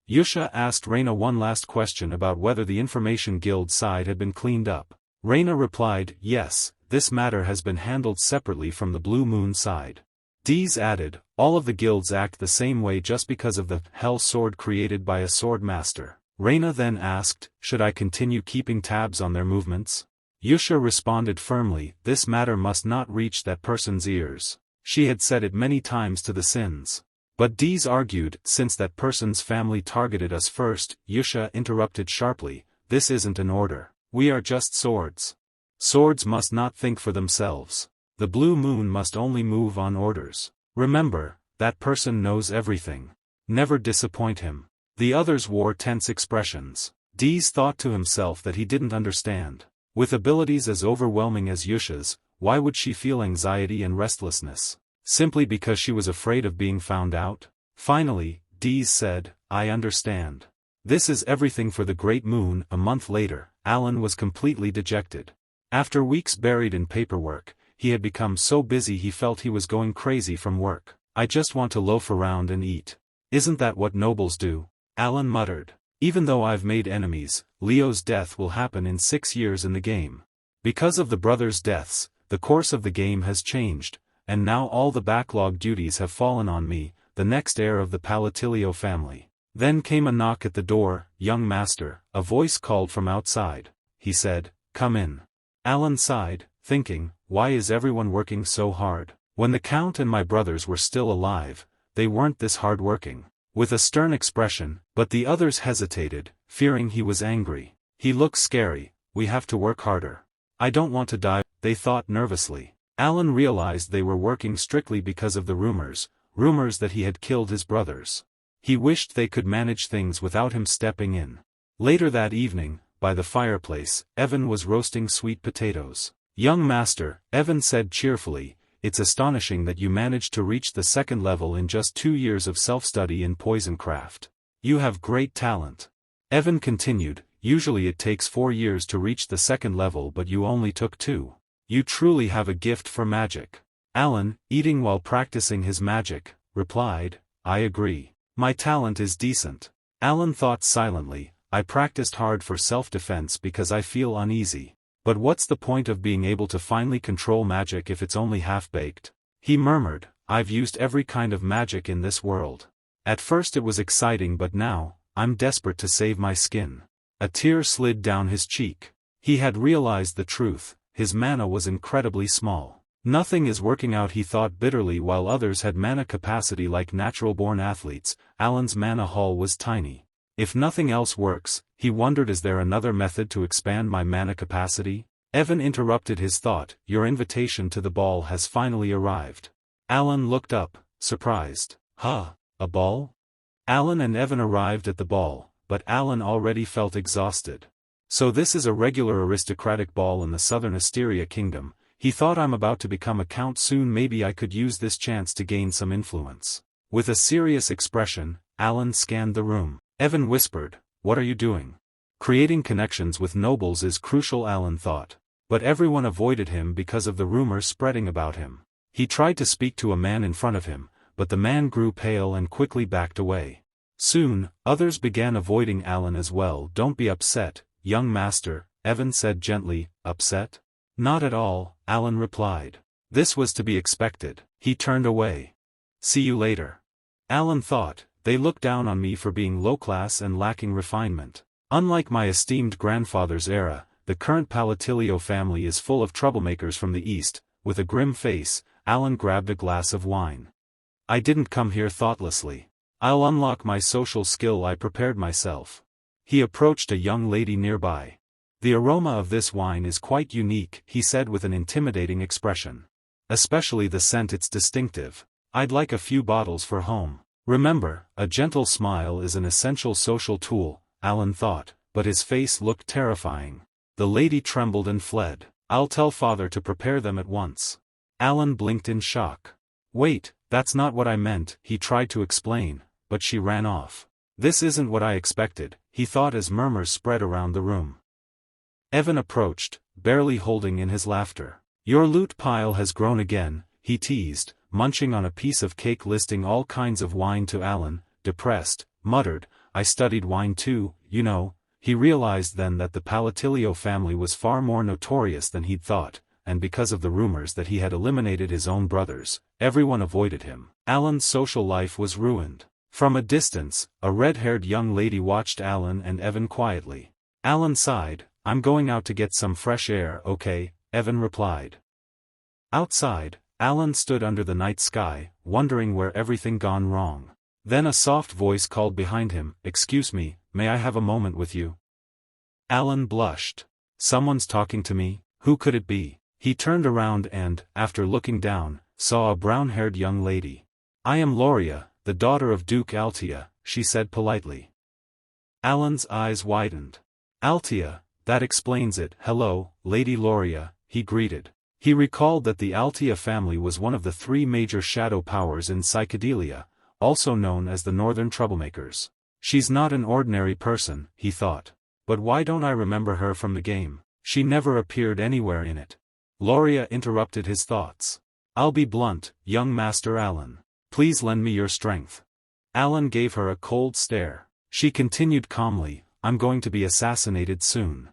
Yusha asked Reina one last question about whether the Information Guild side had been cleaned up. Reina replied, yes, this matter has been handled separately from the Blue Moon side. Dees added, all of the guilds act the same way just because of the Hell Sword created by a sword master. Reina then asked, should I continue keeping tabs on their movements? Yusha responded firmly, this matter must not reach that person's ears. She had said it many times to the Sins. But Dees argued, since that person's family targeted us first. Yusha interrupted sharply, this isn't an order. We are just swords. Swords must not think for themselves. The Blue Moon must only move on orders. Remember, that person knows everything. Never disappoint him. The others wore tense expressions. Dees thought to himself that he didn't understand. With abilities as overwhelming as Yusha's, why would she feel anxiety and restlessness? Simply because she was afraid of being found out? Finally, Dees said, I understand. This is everything for the Great Moon. A month later, Alan was completely dejected. After weeks buried in paperwork, he had become so busy he felt he was going crazy from work. I just want to loaf around and eat. Isn't that what nobles do? Alan muttered. Even though I've made enemies, Leo's death will happen in 6 years in the game. Because of the brothers' deaths, the course of the game has changed, and now all the backlog duties have fallen on me, the next heir of the Palatilio family. Then came a knock at the door. Young master, a voice called from outside. He said, come in. Alan sighed, thinking, why is everyone working so hard? When the Count and my brothers were still alive, they weren't this hard-working. With a stern expression, but the others hesitated, fearing he was angry. He looks scary, we have to work harder. I don't want to die, they thought nervously. Alan realized they were working strictly because of the rumors that he had killed his brothers. He wished they could manage things without him stepping in. Later that evening, by the fireplace, Evan was roasting sweet potatoes. Young master, Evan said cheerfully, it's astonishing that you managed to reach the 2nd level in just 2 years of self-study in poisoncraft. You have great talent. Evan continued, usually it takes 4 years to reach the 2nd level but you only took 2. You truly have a gift for magic. Alan, eating while practicing his magic, replied, I agree. My talent is decent. Alan thought silently, I practiced hard for self-defense because I feel uneasy. But what's the point of being able to finally control magic if it's only half-baked? He murmured, I've used every kind of magic in this world. At first it was exciting but now, I'm desperate to save my skin. A tear slid down his cheek. He had realized the truth. His mana was incredibly small. Nothing is working out, he thought bitterly. While others had mana capacity like natural-born athletes, Alan's mana haul was tiny. If nothing else works, he wondered, is there another method to expand my mana capacity? Evan interrupted his thought, your invitation to the ball has finally arrived. Alan looked up, surprised. Huh, a ball? Alan and Evan arrived at the ball, but Alan already felt exhausted. So this is a regular aristocratic ball in the southern Asteria kingdom. He thought, I'm about to become a count soon, maybe I could use this chance to gain some influence. With a serious expression, Alan scanned the room. Evan whispered, what are you doing? Creating connections with nobles is crucial, Alan thought. But everyone avoided him because of the rumors spreading about him. He tried to speak to a man in front of him, but the man grew pale and quickly backed away. Soon, others began avoiding Alan as well. Don't be upset, young master, Evan said gently. Upset? Not at all, Alan replied. This was to be expected. He turned away. See you later. Alan thought, they look down on me for being low-class and lacking refinement. Unlike my esteemed grandfather's era, the current Palatilio family is full of troublemakers from the east. With a grim face, Alan grabbed a glass of wine. I didn't come here thoughtlessly. I'll unlock my social skill, I prepared myself. He approached a young lady nearby. The aroma of this wine is quite unique, he said with an intimidating expression. Especially the scent, it's distinctive. I'd like a few bottles for home. Remember, a gentle smile is an essential social tool, Alan thought, but his face looked terrifying. The lady trembled and fled. I'll tell father to prepare them at once. Alan blinked in shock. Wait, that's not what I meant, he tried to explain, but she ran off. This isn't what I expected, he thought as murmurs spread around the room. Evan approached, barely holding in his laughter. Your loot pile has grown again, he teased, munching on a piece of cake. Listing all kinds of wine to Alan, depressed, muttered, I studied wine too, you know. He realized then that the Palatilio family was far more notorious than he'd thought, and because of the rumors that he had eliminated his own brothers, everyone avoided him. Alan's social life was ruined. From a distance, a red-haired young lady watched Alan and Evan quietly. Alan sighed. I'm going out to get some fresh air, okay, Evan replied. Outside, Alan stood under the night sky, wondering where everything gone wrong. Then a soft voice called behind him, "Excuse me, may I have a moment with you?" Alan blushed. Someone's talking to me, who could it be? He turned around and, after looking down, saw a brown-haired young lady. "I am Loria, the daughter of Duke Altia," she said politely. Alan's eyes widened. "Altia, that explains it. Hello, Lady Loria," he greeted. He recalled that the Altia family was one of the 3 major shadow powers in Psychedelia, also known as the Northern Troublemakers. She's not an ordinary person, he thought. But why don't I remember her from the game? She never appeared anywhere in it. Loria interrupted his thoughts. "I'll be blunt, young Master Alan. Please lend me your strength." Alan gave her a cold stare. She continued calmly, "I'm going to be assassinated soon.